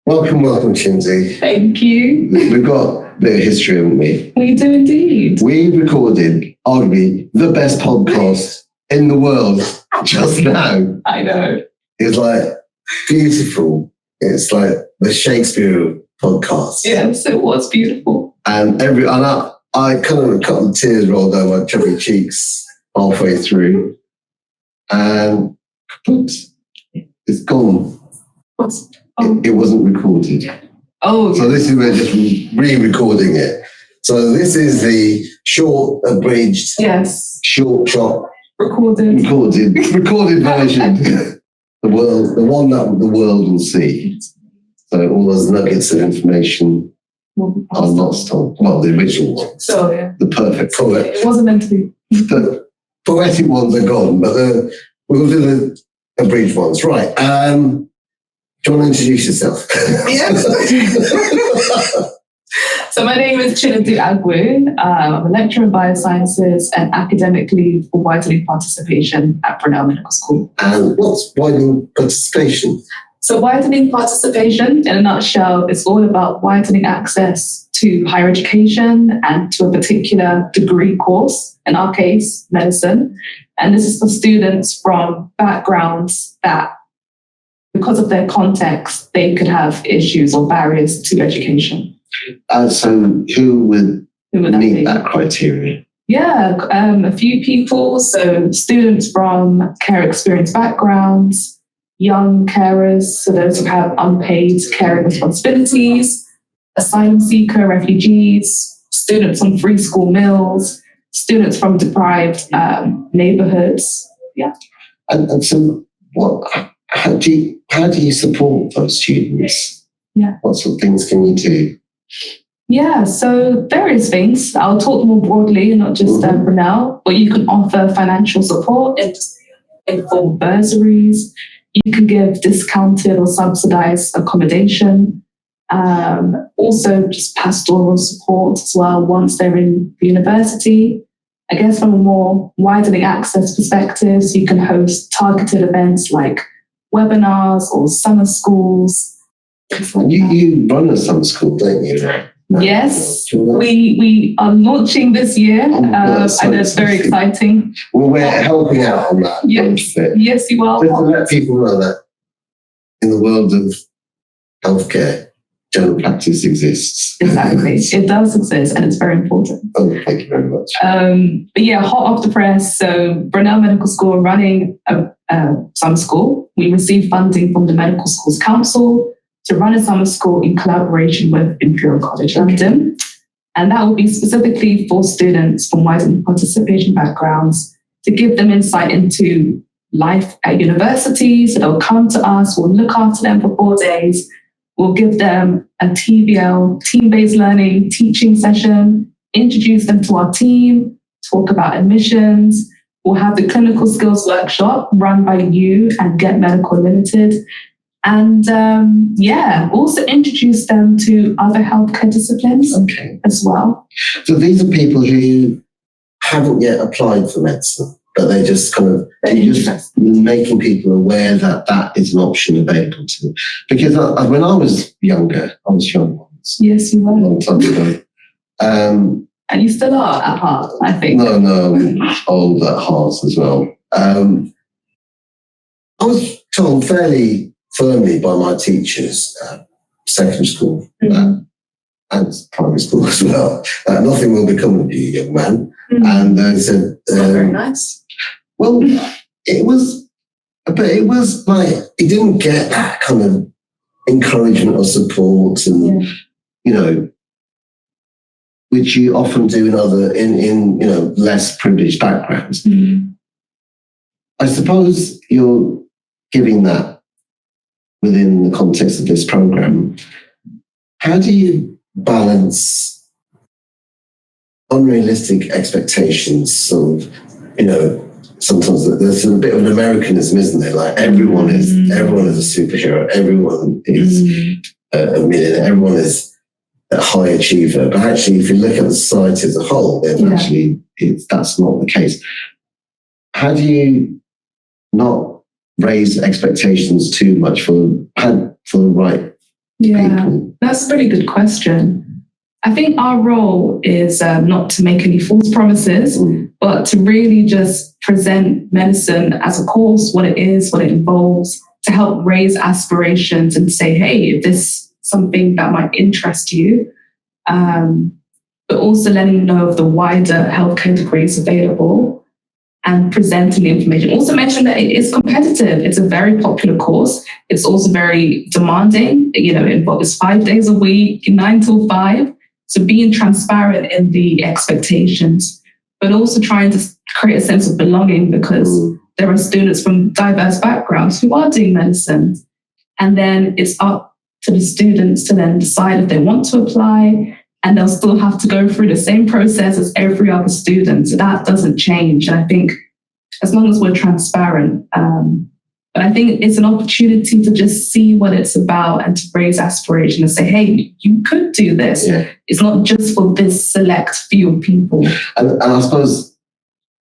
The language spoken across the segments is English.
Welcome, Chinedu. Thank you. We've got a bit of history, haven't we? We do indeed. We recorded, arguably, the best podcast in the world just now. I know. It's like beautiful. It's like the Shakespeare podcast. Yes, it was beautiful. And I kind of got the tears roll down my chubby cheeks halfway through. And oops, it's gone. It wasn't recorded. Oh, so this is we're just re-recording it. So this is the short, abridged, short chop, recorded version. The one that the world will see. So all those nuggets of information are lost on. Well, the original ones. So yeah, the perfect poet. It wasn't meant to be. The poetic ones are gone, but we'll do the abridged ones, right? Do you want to introduce yourself? Yes. So my name is Chinedu Agwu. I'm a lecturer in Biosciences and Academic Lead for Widening Participation at Brunel Medical School. And what's Widening Participation? So Widening Participation, in a nutshell, is all about widening access to higher education and to a particular degree course, in our case, medicine. And this is for students from backgrounds that, because of their context, they could have issues or barriers to education. So who would meet that criteria? Yeah, a few people. So students from care experience backgrounds, young carers, so those who have unpaid caring responsibilities, asylum seeker, refugees, students on free school meals, students from deprived neighborhoods. Yeah. And so how do you support those students? Yeah. What sort of things can you do? Yeah, so various things. I'll talk more broadly, not just Brunel, but you can offer financial support in form of bursaries. You can give discounted or subsidised accommodation. Also just pastoral support as well once they're in the university. I guess from a more widening access perspective, so you can host targeted events like webinars or summer schools. You run a summer school, don't you? Yes, we are launching this year, and it's very exciting. Well, we're helping out on that. Yes, you are. Just to let people know that in the world of healthcare, general practice exists. Exactly, it does exist, and it's very important. Oh, thank you very much. But yeah, hot off the press. So Brunel Medical School running a summer school. We received funding from the Medical Schools Council to run a summer school in collaboration with Imperial College London. And that will be specifically for students from widening participation backgrounds to give them insight into life at university. So they'll come to us, we'll look after them for 4 days, we'll give them a TBL, team-based learning teaching session, introduce them to our team, talk about admissions. We'll have the clinical skills workshop run by you and Get Medical Limited. And also introduce them to other healthcare disciplines as well. So these are people who haven't yet applied for medicine, but they're just just making people aware that that is an option available to them. Because when I was younger, I was young once. Yes, you were. A long time ago. And you still are at heart, I think. No, I'm old at heart as well. I was told fairly firmly by my teachers at secondary school and primary school as well. Nothing will become of you, young man. And they said, very nice. Well, it was like it didn't get that kind of encouragement or support, and which you often do in less privileged backgrounds. I suppose you're giving that within the context of this program. How do you balance unrealistic expectations? Sometimes there's a bit of an Americanism, isn't there? Like everyone is a superhero, everyone is a millionaire, everyone is a high achiever. But actually, if you look at the society as a whole, then actually that's not the case. How do you not raise expectations too much for the right people? That's a really good question. I think our role is not to make any false promises, but to really just present medicine as a course, what it is, what it involves, to help raise aspirations and say, hey, if this is something that might interest you, but also letting them know of the wider healthcare degrees available and presenting the information. Also mention that it is competitive. It's a very popular course. It's also very demanding. It's 5 days a week, 9 till 5. So being transparent in the expectations, but also trying to create a sense of belonging, because there are students from diverse backgrounds who are doing medicine. And then it's up to the students to then decide if they want to apply, and they'll still have to go through the same process as every other student. So that doesn't change. And I think as long as we're transparent, but I think it's an opportunity to just see what it's about and to raise aspiration and say, hey, you could do this. Yeah. It's not just for this select few people. And I suppose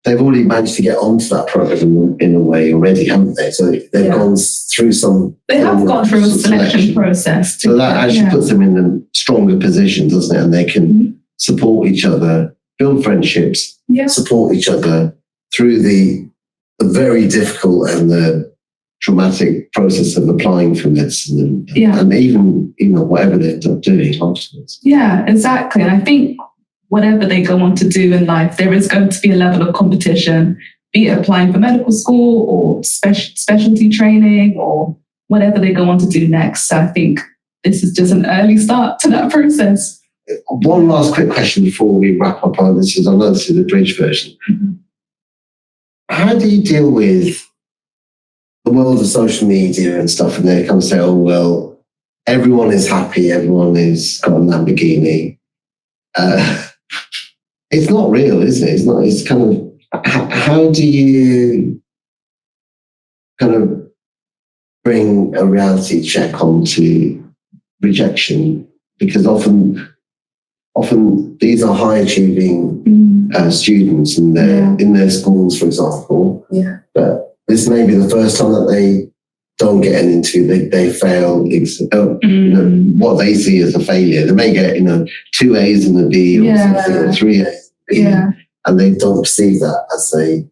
they've already managed to get onto that program in a way already, haven't they? So they've gone through some... They have gone through a selection process. So that actually puts them in a stronger position, doesn't it? And they can support each other, build friendships, support each other through the very difficult and the traumatic process of applying for medicine and even whatever they end up doing afterwards. Yeah, exactly. And I think whatever they go on to do in life, there is going to be a level of competition, be it applying for medical school or specialty training or whatever they go on to do next. So I think this is just an early start to that process. One last quick question before we wrap up on this. I know this is the bridge version. How do you deal with the world of social media and stuff, and they come and say, oh, well, everyone is happy, everyone is got a Lamborghini. It's not real, is it? It's not. It's kind of, how do you kind of bring a reality check onto rejection? Because often these are high achieving students, and they're in their schools, for example. But this may be the first time that they don't get an interview. They fail. What they see as a failure. They may get 2 A's and a B or something, or 3 A's, and they don't perceive that as a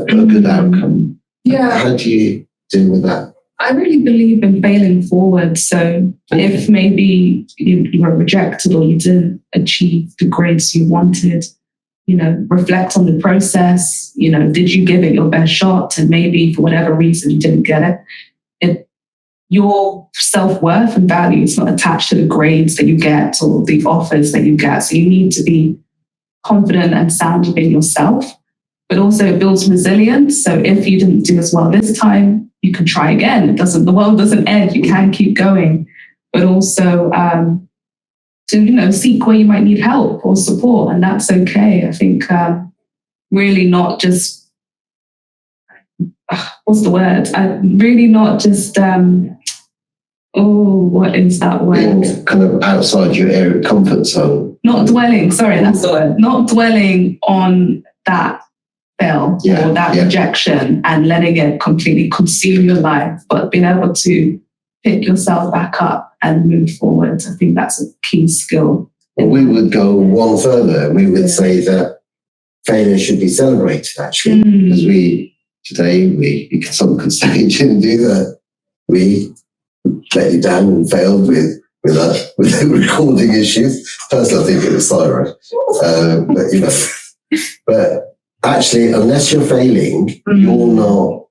good outcome. How do you deal with that? I really believe in failing forward. So if maybe you were rejected or you didn't achieve the grades you wanted, reflect on the process. Did you give it your best shot? And maybe for whatever reason you didn't get it. Your self-worth and value is not attached to the grades that you get or the offers that you get. So you need to be confident and sound within yourself, but also it builds resilience. So if you didn't do as well this time, you can try again. The world doesn't end. You can keep going, but also to seek where you might need help or support, and that's okay. I think really not just what's the word? Really not just what is that word? Being kind of outside your area of comfort zone. Not dwelling. Sorry, that's the word. Not dwelling on that fail or that rejection and letting it completely consume your life, but being able to pick yourself back up and move forward. I think that's a key skill. Well, we would go one further. We would say that failure should be celebrated, actually, because some could say you didn't do that. We let you down and failed with the recording issues. Personally, I think it was Syra. But actually, unless you're failing, you're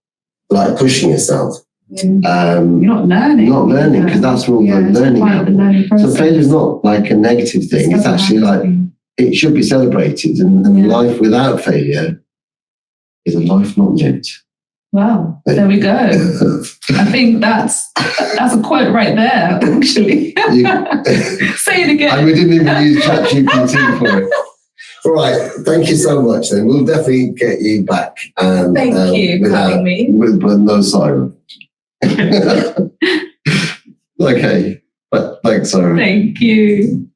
not pushing yourself. You're not learning. Not learning, because that's where the learning happens. So failure is not like a negative thing. It's actually it should be celebrated. And life without failure is a life not lived. Wow, there we go. I think that's a quote right there, actually. Say it again. And we didn't even use ChatGPT for it. All right, thank you so much. Then we'll definitely get you back. Thank you for having me. With no siren. Okay, but thanks, Sarah. Thank you.